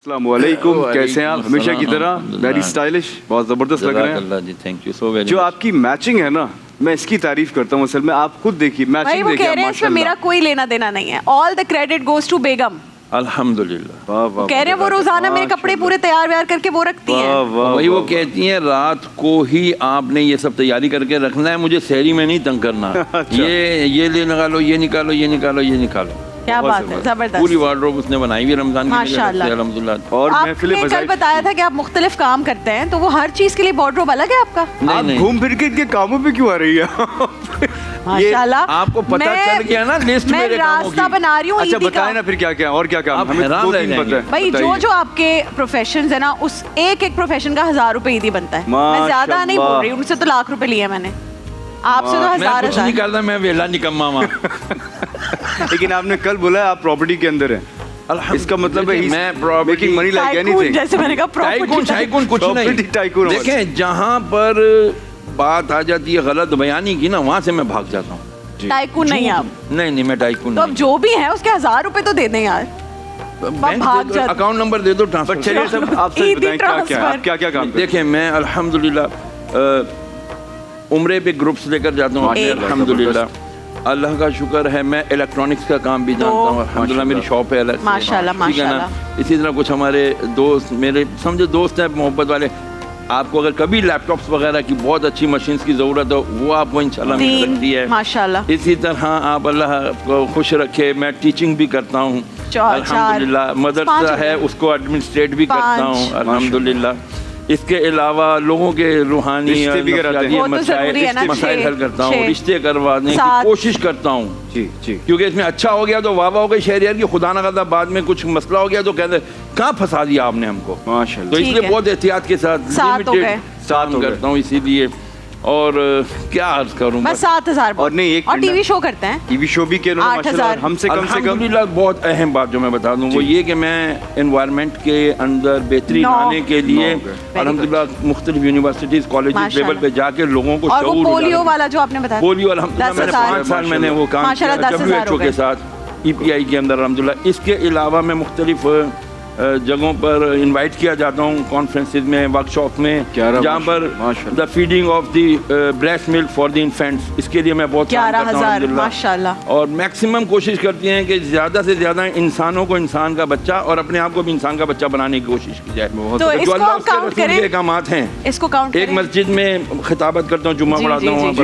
अस्सलामुअलैकुम, कैसे हैं आप? हमेशा की तरह वेरी स्टाइलिश, बहुत ज़बरदस्त लग रहे हैं जी। Thank you so very. जो आपकी मैचिंग है ना, मैं इसकी तारीफ करता हूँ। असल में आप खुद देखिए मैचिंग वो देखिए कह रहे हैं इसमें मेरा कोई लेना देना नहीं है। All the credit goes to बेगम। अल्हम्दुलिल्लाह। वाह वाह, कह रहे हैं वो रोजाना मेरे कपड़े पूरे तैयार व्यार करके वो रखती हैं। वही वो कहती हैं रात को ही आपने ये सब तैयारी करके रखना है, मुझे शहरी में नहीं तंग करना। ये ले निकालो, ये निकालो, ये निकालो, ये निकालो। क्या बात है, जबरदस्त। पूरी वार्डरोब उसने बनाई हुई रमजान की माशाल्लाह। अल्हम्दुलिल्लाह। और आपने कल बताया था कि आप मुख्तलिफ काम करते हैं, तो वो हर चीज के लिए वार्डरोब अलग है आपका? आप घूम फिर के इनके कामों पे क्यों आ रही है? माशाल्लाह, आपको पता चल गया ना लिस्ट मैं मेरे कामों रास्ता की। बना रही हूँ। अच्छा बताएं ना फिर क्या क्या और क्या काम? हमें दो तीन पता है भाई। जो आपके प्रोफेशन है ना, उस एक एक प्रोफेशन का 1000 रुपए ईदी बनता है। मैं ज्यादा नहीं बोल रही, उनसे तो लाख रुपए लिए मैंने, आपसे तो 1000 कुछ नहीं करता, मैं वेला निकम्मा वहाँ। लेकिन आपने कल बोला आप प्रॉपर्टी के अंदर है, इसका मतलब है मैं मेकिंग मनी लाइक एनीथिंग। जैसे मैंने कहा टाइकून कुछ नहीं। देखें, जहाँ पर बात आ जाती है गलत बयानी की ना, वहाँ से मैं भाग जाता हूँ। टाइकून नहीं आप? नहीं, मैं टाइकून तो अब जो भी है उसके 1000 रुपए तो दे दें यार। अकाउंट नंबर दे दो, ट्रांसफर। चलिए सब आप सच बताएं क्या क्या काम? देखें, मैं अल्हम्दुलिल्लाह उम्रे पे ग्रुप्स लेकर जाता हूँ। अल्हम्दुलिल्लाह, अल्लाह का शुक्र है। मैं इलेक्ट्रॉनिक्स का काम भी जानता हूँ अल्हम्दुलिल्लाह। मेरी शॉप है अलग, माशाल्लाह माशाल्लाह। इसी तरह कुछ हमारे दोस्त, मेरे समझो दोस्त हैं मोहब्बत वाले, आपको अगर कभी लैपटॉप्स वगैरह की बहुत अच्छी मशीन्स की ज़रूरत हो, वो आपको इंशाल्लाह मिल सकती है माशाल्लाह। इसी तरह आप अल्लाह को खुश रखे, मैं टीचिंग भी करता हूँ अल्हम्दुलिल्लाह। मदरसा है उसको एडमिनिस्ट्रेट भी करता हूँ अल्हम्दुलिल्लाह। इसके अलावा लोगों के रूहानी मसाइल हल करता हूँ, रिश्ते करवाने की कोशिश करता हूँ जी जी। क्योंकि इसमें अच्छा हो गया तो वाह वाह हो गई शहरियार की, खुदा ना खास्ता बाद में कुछ मसला हो गया तो कहते कहाँ फंसा दिया आपने हमको। माशाल्लाह। तो इसलिए बहुत एहतियात के साथ काम करता हूँ। इसीलिए और क्या अर्ज करूँ, बस 7000 और नहीं एक और टीवी शो करते हैं। टीवी शो भी के माशाल्लाह हमसे कम से कम। बहुत अहम बात जो मैं बता दूं वो ये कि मैं एनवायरनमेंट के अंदर बेहतरी लाने के लिए अल्हम्दुलिल्लाह मुख्तलिफ यूनिवर्सिटीज कॉलेज लेवल पे जाके लोगों को और वो पोलियो वाला जो आपने बताया, पोलियो अल्हम्दुलिल्लाह मैंने 5 साल मैंने वो काम किया WHO के साथ, EPI के अंदर अल्हम्दुलिल्लाह। इसके अलावा मैं मुख्तलिफ जगहों पर इनवाइट किया जाता हूँ, कॉन्फ्रेंसेज में, वर्कशॉप में, जहाँ पर the feeding of the breast milk for the infants, इसके लिए मैं बहुत 11,000 माशाल्लाह। और मैक्सिमम कोशिश करती हैं कि ज़्यादा से ज़्यादा इंसानों को इंसान का बच्चा और अपने आप को भी इंसान का बच्चा बनाने की कोशिश की जाए। तो इसको काउंट करें, कामात हैं। इसको काउंट एक मस्जिद में खिताबत करता हूँ, जुम्मा पढ़ाता हूँ।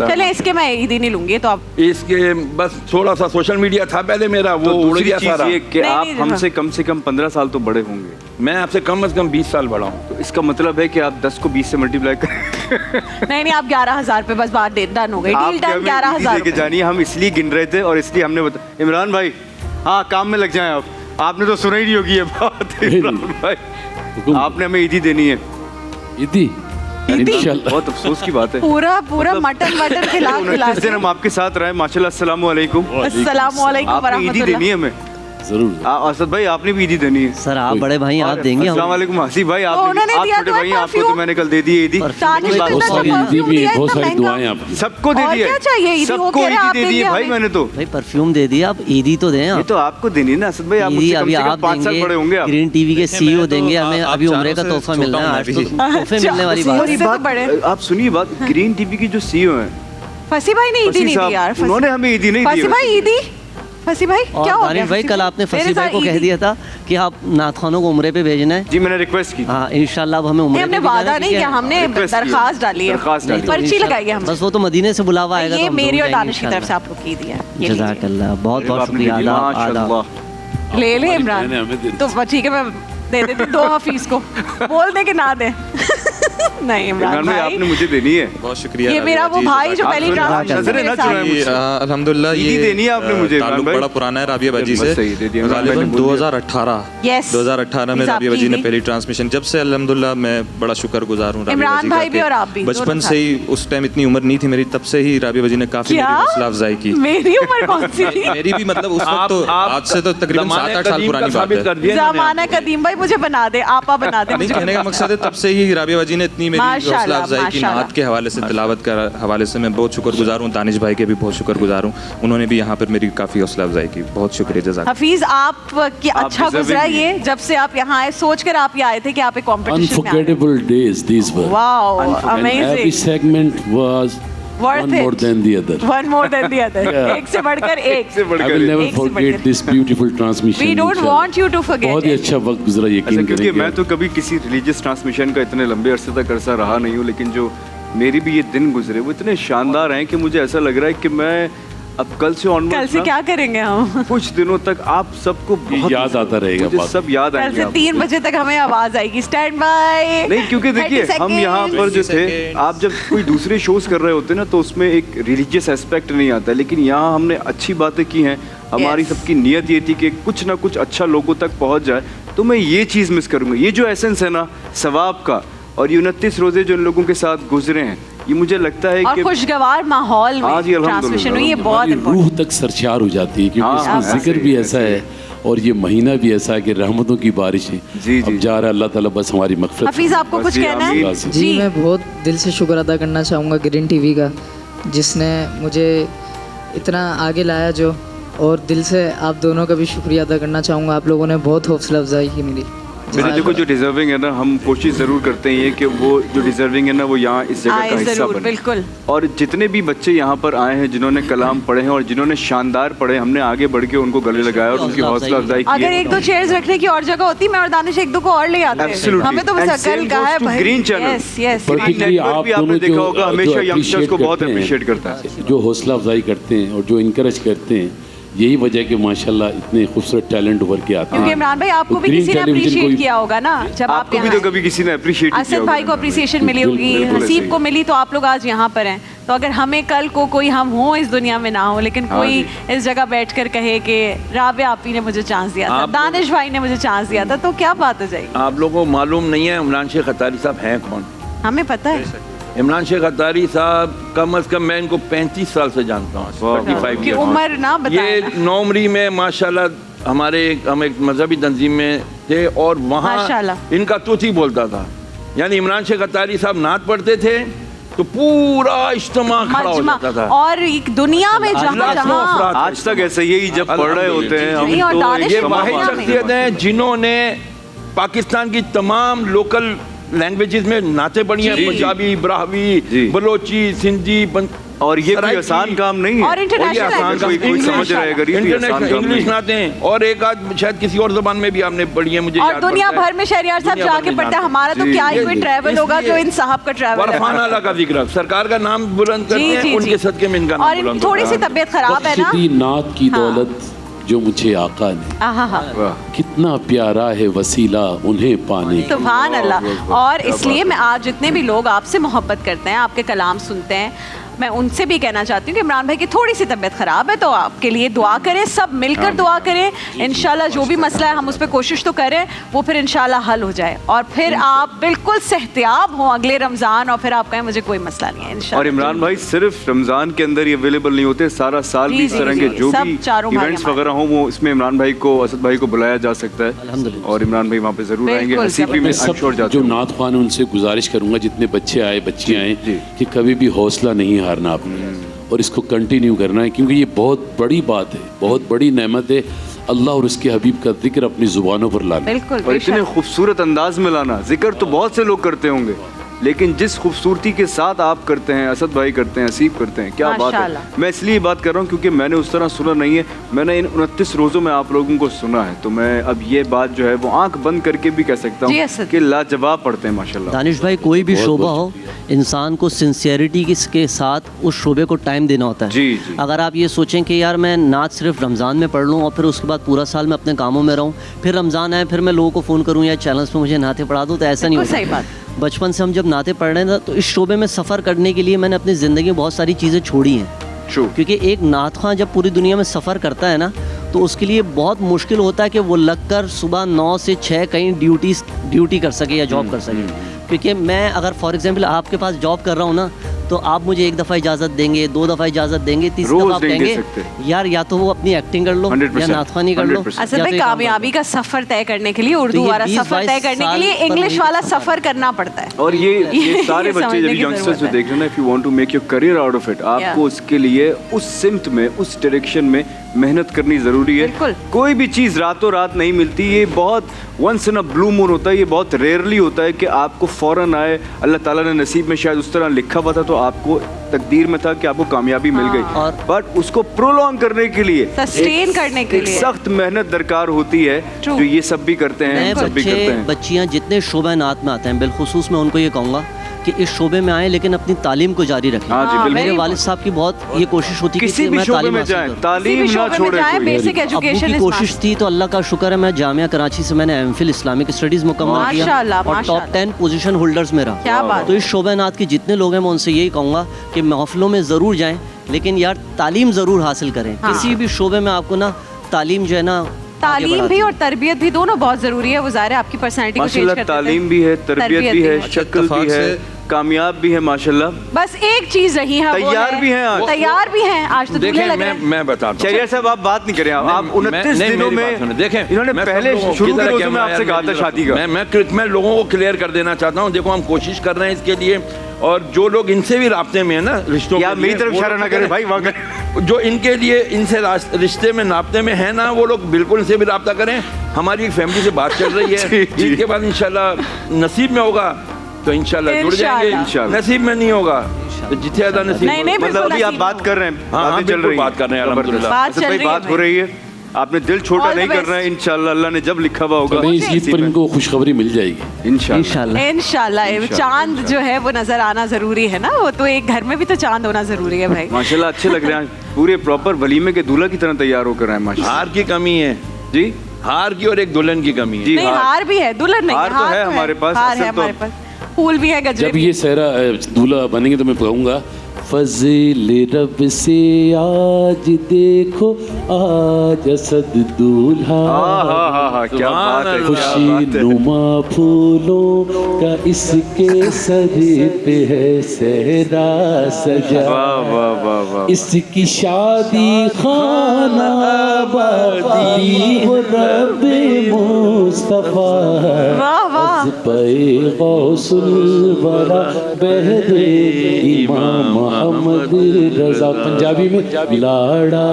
चले इसके मैं ईद ही नहीं लूंगी तो आप इसके बस थोड़ा सा सोशल मीडिया था पहले मेरा, वो उड़ गया सारा। आप हमसे कम से कम 15 साल तो बड़े होंगे। मैं आपसे कम से कम 20 साल बड़ा हूँ। तो इसका मतलब है कि आप 10 को 20 से मल्टीप्लाई करें। नहीं आप 11,000 पे बस बात डन हो गई, डील डन। 11,000 जानिए, हम इसलिए गिन रहे थे और इसलिए हमने बताया। इमरान भाई, हाँ काम में लग जाएं आप, आपने तो सुना ही नहीं होगी ये बात। इमरान भाई, आपने हमें ईदी देनी है। ईदी बहुत अफसोस की बात है। पूरा मटन खिला इस दिन हम आपके साथ रहे माशाल्लाह। अस्सलाम वालेकुम। अस्सलाम वालेकुम व ईदी देनी है हमें जरूर। असद भाई आपने भी ईदी देनी है। सर आप बड़े भाई, आप देंगे? अस्सलाम वालेकुम हसीब भाई, आप छोटे भाई, आपको तो मैंने कल दे दी ईदी। बहुत सारी ईदी भी है, बहुत सारी दुआएं आपकी। सबको दे दी है, सबको ईदी दे दी है भाई मैंने तो। भाई परफ्यूम दे दिया, आप ईदी तो दें। ये तो आपको देनी है ना असद भाई, आप मुझसे कम से कम 5 साल बड़े होंगे। ग्रीन टीवी के CEO देंगे हमें अभी उम्रे का तोहफा मिलना है, आज तो तोहफे मिलने वाली बात। आप सुनिए बात, ग्रीन टीवी की जो CEO हैं फसी भाई ने ईदी नहीं दी यार। उन्होंने हमें ईदी नहीं दी। फसी भाई ईदी, फसी भाई क्या हो गया? भाई कल आपने फसी भाई को कह दिया था कि आप नाथखानों को उम्रे पे भेजना है। जी मैंने रिक्वेस्ट की। हाँ इंशाल्लाह अब हमें उम्रे पे हमने वादा नहीं किया, हमने दरखास्त डाली है, पर्ची लगाई है हमने। बस वो तो मदीने से बुलावा आएगा। ये मेरी और दानिश की तरफ से आप लोग की दी है। जज़ाकल्लाह, बहुत बहुत शुक्रिया। ले इमरान, तो ठीक है मैं दे देती 2 हफीज को, बोल दे कि ना दे। नहीं इमरान भाई आपने मुझे देनी है। बहुत शुक्रिया। ये मेरा वो भाई जो पहली अल्हम्दुलिल्लाह ये देनी है आपने मुझे। ताल्लुक बड़ा पुराना है राबिया बाजी से। गालिबन 2018 में राबिया बाजी ने पहली ट्रांसमिशन, जब से अल्हम्दुलिल्लाह मैं बड़ा शुक्रगुजार हूँ इमरान भाई भी और आप भी। बचपन से ही, उस टाइम इतनी उम्र नहीं थी मेरी, तब से ही राबिया बाजी ने काफी हौसला अफजाई की। मेरी उम्र कौन सी थी? मेरी भी मतलब उस वक्त तो आज से तो तकरीबन 7-8 साल पुरानी बात है। ज़माना कदीम भाई मुझे बना दे, आपा बना दे। कहने का मकसद है तब से ही राबिया बाजी ने जितनी मेरी हौसला अफजाई की नात के हवाले से, तिलावत के हवाले से मैं बहुत शुक्रगुजार हूँ। दानिश भाई के भी बहुत शुक्रगुजार हूँ, उन्होंने भी यहाँ पर मेरी काफ़ी हौसला अफजाई की। बहुत शुक्रिया, जज़ाक। हफीज आप की अच्छा गुजरा ये, जब से आप यहाँ आए, सोच कर आप ये आए थे कि आप एक कॉम्पिटिशन में Unforgettable days these were. Wow, And every segment was one more than the other. One more than the other. एक से बढ़कर एक। I will never forget this beautiful transmission. We don't want you to forget. बहुत ही अच्छा वक्त गुजरा, यकीन करें। क्योंकि मैं तो कभी किसी रिलीजियस ट्रांसमिशन का इतने लंबे अरसे तक अरसा रहा नहीं हूँ, लेकिन जो मेरी भी ये दिन गुजरे वो इतने शानदार हैं कि मुझे ऐसा लग रहा है कि मैं अब कल से क्या करेंगे हम? कुछ दिनों तक आप सबको बहुत याद आता रहेगा, मुझे सब याद आएंगे। कल से 3 बजे तक हमें आवाज आएगी, स्टैंड बाय। नहीं, क्योंकि देखिए हम यहाँ पर जो थे, आप जब कोई दूसरे शोज कर रहे होते हैं ना तो उसमें एक रिलीजियस एस्पेक्ट नहीं आता, लेकिन यहाँ हमने अच्छी बातें की हैं। हमारी सबकी नीयत ये थी कि कुछ ना कुछ अच्छा लोगों तक पहुँच जाए, तो मैं ये चीज़ मिस करूँगा। ये जो एसेंस है ना सवाब का, और ये 29 रोजे जो इन लोगों के साथ गुजरे हैं, ये मुझे लगता है कि खुशगवार माहौल में ट्रांसमिशन हुई, ये बहुत रूह तक सरचार हो जाती है, क्योंकि इसमें जिक्र भी ऐसा है और ये महीना भी ऐसा है कि रहमतों की बारिश है। अब जा रहा है, अल्लाह ताला बस हमारी मग़फ़िरत। हफीज आपको कुछ कहना है? जी, मैं बहुत दिल से शुक्र अदा करना चाहूँगा ग्रीन टीवी का, जिसने मुझे इतना आगे लाया जो, और दिल से आप दोनों का भी शुक्रिया अदा करना चाहूँगा। आप लोगों ने बहुत हौसला अफजाई की मेरी। देखो जो डिजर्विंग है ना, हम कोशिश ज़रूर करते हैं कि वो जो डिजर्विंग है ना वो यहाँ इस जगह का हिस्सा बने। बिल्कुल। और जितने भी बच्चे यहाँ पर आए हैं जिन्होंने कलाम पढ़े हैं और जिन्होंने शानदार पढ़े, हमने आगे बढ़ के उनको गले लगाया और उनकी हौसला अफजाई की। अगर 1-2 चेयर्स रखने की और जगह होती, मैं और दानिश 1-2 को और ले आते हैं। हमें तो बस अकल का है भाई। ग्रीन चैनल, पर्टिकुलरली आप आपने देखा होगा, हमेशा यंगस्टर्स को बहुत अप्रिशिएट करता है, जो हौसला अफजाई करते हैं और जो इनकरेज करते हैं। यही वजह कि माशाल्लाह इतने खूबसूरत टैलेंट उभर के आते हैं। क्योंकि इमरान भाई आपको भी किसी ने अप्रिशिएट किया होगा ना, जब आप आपको भी तो कभी किसी ने अप्रिशिएट किया होगा। असद भाई को अप्रिसिएशन मिली होगी, हसीब को मिली, तो आप लोग आज यहाँ पर हैं। तो अगर हमें कल को कोई, हम हो इस दुनिया में ना हो, लेकिन कोई इस जगह बैठकर कहे कि राबिया आपी ने मुझे चांस दिया था, दानिश भाई ने मुझे चांस दिया था, तो क्या बात हो जाएगी। आप लोगों को मालूम नहीं है इमरान शेख अतारी साहब हैं कौन? हमें पता है। इमरान शेख अतारी साहब कम से कम मैं इनको 35 साल से जानता हूँ। 35 उम्र ना बताएं। ये नौमरी में माशाल्लाह हम एक मजहबी तंजीम में थे, और वहाँ इनका तूती बोलता था। यानी इमरान शेख अतारी साहब नात पढ़ते थे तो पूरा इज्तिमा खड़ा हो जाता था। और एक दुनिया में जहाँ आज तक ऐसे ही जब पढ़ रहे होते हैं हम, तो ये वाहिद शख्सियत हैं जिन्होंने पाकिस्तान की तमाम लोकल लैंग्वेजेस में नाते पढ़ी हैं, पंजाबी, ब्राह्वी, बलोची, सिंधी, और ये कोई आसान काम नहीं है। और इंटरनेशनल समझ रहे हैं, इंटरनेशनल इंग्लिश नाते हैं, और एक आध शायद किसी और ज़बान में भी आपने पढ़ी है, मुझे और दुनिया भर में शहरियार साहब जाके पढ़ता है। हमारा तो क्या ही कोई ट्रैवल होगा जो इन साहब का ट्रैवल है। फरहान अला का जिक्र, सरकार का नाम बुलंद करते हैं, उनके सदके में इनका नाम बुलंद। और थोड़ी सी तबीयत खराब है ना, नात की दौलत जो मुझे आका ने, कितना प्यारा है वसीला उन्हें पाने। सुभान अल्लाह। और इसलिए मैं आज जितने भी लोग आपसे मोहब्बत करते हैं, आपके कलाम सुनते हैं, मैं उनसे भी कहना चाहती हूँ कि इमरान भाई की थोड़ी सी तबीयत ख़राब है, तो आपके लिए दुआ करें, सब मिलकर दुआ करें। इंशाल्लाह जो भी मसला है हम उस पर कोशिश तो करें, वो फिर इंशाल्लाह हल हो जाए, और फिर आप बिल्कुल सेहतियाब हों अगले रमज़ान, और फिर आप कहें मुझे कोई मसला नहीं है इंशाल्लाह। और इमरान भाई सिर्फ रमज़ान के अंदर ये अवेलेबल नहीं होते, सारा साल भी इस तरह के जो भी इवेंट्स वगैरह हों, वो इसमें इमरान भाई को, असद भाई को बुलाया जा सकता है, और इमरान भाई वहाँ पे ज़रूर आएंगे। हसीबी में जो नात ख्वान उनसे गुजारिश करूँगा, जितने बच्चे आए बच्चियाँ आए, कि कभी भी हौसला नहीं हारना आपने, और इसको कंटिन्यू करना है, क्योंकि ये बहुत बड़ी बात है, बहुत बड़ी नेमत है अल्लाह और उसके हबीब का जिक्र अपनी जुबानों पर लाना। और इतने खूबसूरत अंदाज में लाना। जिक्र तो बहुत से लोग करते होंगे, लेकिन जिस खूबसूरती के साथ आप करते हैं, असद भाई करते हैं, हसीब करते हैं, क्या बात है। मैं इसलिए बात कर रहा हूँ क्योंकि मैंने उस तरह सुना नहीं है, मैंने इन 29 रोज़ों में आप लोगों को सुना है, तो मैं अब ये बात जो है वो आंख बंद करके भी कह सकता हूँ कि लाजवाब पढ़ते हैं माशाल्लाह। दानिश भाई, कोई भी शोबा हो, इंसान को सिंसियरिटी के साथ उस शोबे को टाइम देना होता है। जी। अगर आप ये सोचें कि यार मैं नात सिर्फ रमज़ान में पढ़ लूँ और फिर उसके बाद पूरा साल मैं अपने कामों में रहूँ, फिर रमज़ान आए फिर मैं लोगों को फ़ोन करूँ या चैनल्स पे मुझे नाते पढ़ा दो, तो ऐसा नहीं होता। बचपन से हम जब नाते पढ़ रहे हैं, तो इस शोबे में सफ़र करने के लिए मैंने अपनी ज़िंदगी में बहुत सारी चीज़ें छोड़ी हैं, क्योंकि एक नात ख़्वां जब पूरी दुनिया में सफ़र करता है ना, तो उसके लिए बहुत मुश्किल होता है कि वो लगकर सुबह 9 से 6 कहीं ड्यूटी कर सके या जॉब कर सके। क्योंकि मैं अगर फॉर एग्जांपल आपके पास जॉब कर रहा हूँ ना, तो आप मुझे एक दफ़ा इजाज़त देंगे, 2 दफ़ा इजाज़त देंगे, तीसरी दफ़ा आप कहेंगे यार या तो वो अपनी एक्टिंग कर लो या नाथखानी कर लो। असल में कामयाबी का सफ़र तय करने के लिए, उर्दू वाला सफ़र तय करने के लिए इंग्लिश वाला सफ़र करना पड़ता है। और ये सारे बच्चे जब यंगस्टर्स जो देख रहे हैं ना, if you want to make your career out of it, आपको उसके लिए उस सिमत में, उस डायरेक्शन में मेहनत करनी ज़रूरी है। कोई भी चीज़ रातों रात नहीं मिलती, ये बहुत once in a blue moon होता है, ये बहुत रेयरली होता है कि आपको फ़ौरन आए। अल्लाह ताला ने नसीब में शायद उस तरह लिखा हुआ था, तो आपको तकदीर में था कि आपको कामयाबी मिल गई, बट उसको प्रोलॉन्ग करने के लिए, सस्टेन करने के लिए सख्त मेहनत दरकार होती है, जो ये सब भी करते हैं, सब भी करते हैं। बच्चियाँ जितने शोबा नात में आते हैं, बिलखुसूस मैं उनको ये कहूँगा कि इस शोबे में आए लेकिन अपनी तालीम को जारी रखें। मेरे वालिद साहब की बहुत ये कोशिश होती है कि मैं तालीम ना छोड़े। बेसिक एजुकेशन की कोशिश थी, तो अल्लाह का शुक्र है मैं जामिया कराची से मैंने एमफिल इस्लामिक स्टडीज मुकम्मल किया और टॉप 10 पोजीशन होल्डर्स में रहा। तो इस शोबे नात के जितने लोग हैं मैं उनसे यही कहूँगा कि महफिलों में ज़रूर जाएँ, लेकिन यार तालीम ज़रूर हासिल करें। किसी भी शोबे में आपको ना तालीम जो है ना, तालीम भी और तरबियत भी दोनों बहुत ज़रूरी है। वो ज़ाहिर है आपकी पर्सनैलिटी को चेंज करते हैं। तालीम भी है, तरबियत भी है, शक्ल भी है, कामयाब भी है माशाल्लाह। बस एक चीज रही है, तैयार भी हैं आज, तैयार भी हैं आज। तो देखिए मैं बताता हूँ, चलिए साहब आप बात नहीं करें, आप 29 दिनों में देखें, इन्होंने पहले शुरू के रोज़ों में आपसे कहा था शादी का। मैं लोगों को क्लियर कर देना चाहता हूँ, देखो हम कोशिश कर रहे हैं इसके लिए, और जो लोग इनसे भी राब्ते में है ना रिश्तों, या मेरी तरफ इशारा ना करें भाई, जो इनके लिए इनसे रिश्ते में नापते में है ना, वो लोग बिल्कुल इनसे भी राब्ता करें। हमारी फैमिली से बात चल रही है, इसके बाद इंशाल्लाह नसीब में होगा तो इंशाल्लाह जुड़ जाएंगे, नसीब में नहीं होगा तो जितने ज्यादा नसीब। मतलब अभी आप बात कर रहे हैं, बातें चल रही, बात कर रहे हैं अल्हम्दुलिल्लाह, बात हो रही है, आपने दिल छोटा नहीं करना है। इंशाल्लाह अल्लाह ने जब लिखा हुआ होगा, इस ईद पर इनको खुशखबरी मिल जाएगी इंशाल्लाह। चांद जो है वो नजर आना जरूरी है ना, वो तो एक घर में भी तो चांद होना जरूरी है भाई। माशाल्लाह अच्छे लग रहे हैं, पूरे प्रॉपर वलीमे के दूल्हा की तरह तैयार होकर आए माशाल्लाह। हार की कमी है जी, हार की और एक दुल्हन की कमी है। नहीं हार भी है, दुल्हन नहीं, हार तो है हमारे पास, हार है हमारे पास, फूल भी है, गजरे। जब ये सहरा दूल्हा बनेंगे तो मैं कहूँगा फज़िल रब से आज देखो आज असद दूल्हा, क्या बात है, खुशी नुमा फूलों का इसके सर पे है सहरा सजा, इसकी शादी खाना आबादी वो रब मुस्तफा पे गौसुल वरा बहरे इमाम मोहम्मद रजा। पंजाबी में लाड़ा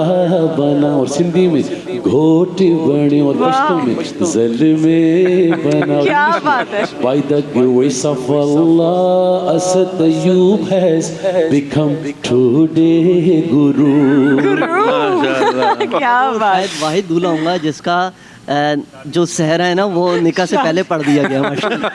बना और सिंधी में घोट बने और पश्तो में जल में बना। क्या बात है। By the grace of Allah, Asad Ayyub has become today guru। क्या बात। वाहिद दूल्हा होगा जिसका जो सहरा है ना वो निकाह से पहले पढ़ दिया गया माशाल्लाह।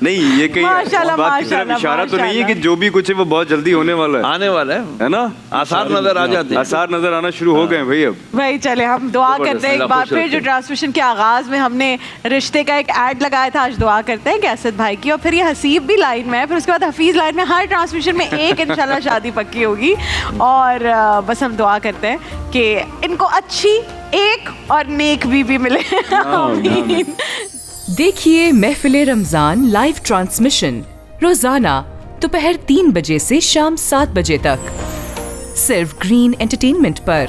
नहीं ये कहीं बात की तरफ इशारा तो नहीं है कि जो भी कुछ है वो बहुत जल्दी होने वाला है, आने वाला है ना, आसार नजर आ जाते हैं, आसार नजर आना शुरू हो गए भाई। अब भाई चले हम दुआ करते हैं एक बार फिर, जो ट्रांसमिशन के आगाज में हमने रिश्ते का एक ऐड लगाया था, आज दुआ करते हैं कि असद भाई की, और फिर ये हसीब भी लाइन में है, फिर उसके बाद हफीज लाइन में, हर ट्रांसमिशन में एक इंशाल्लाह शादी पक्की होगी। और बस हम दुआ करते हैं कि इनको अच्छी एक और नेक बीवी मिले। देखिए महफिल रमजान लाइव ट्रांसमिशन रोजाना दोपहर 3 बजे से शाम 7 बजे तक सिर्फ ग्रीन एंटरटेनमेंट पर।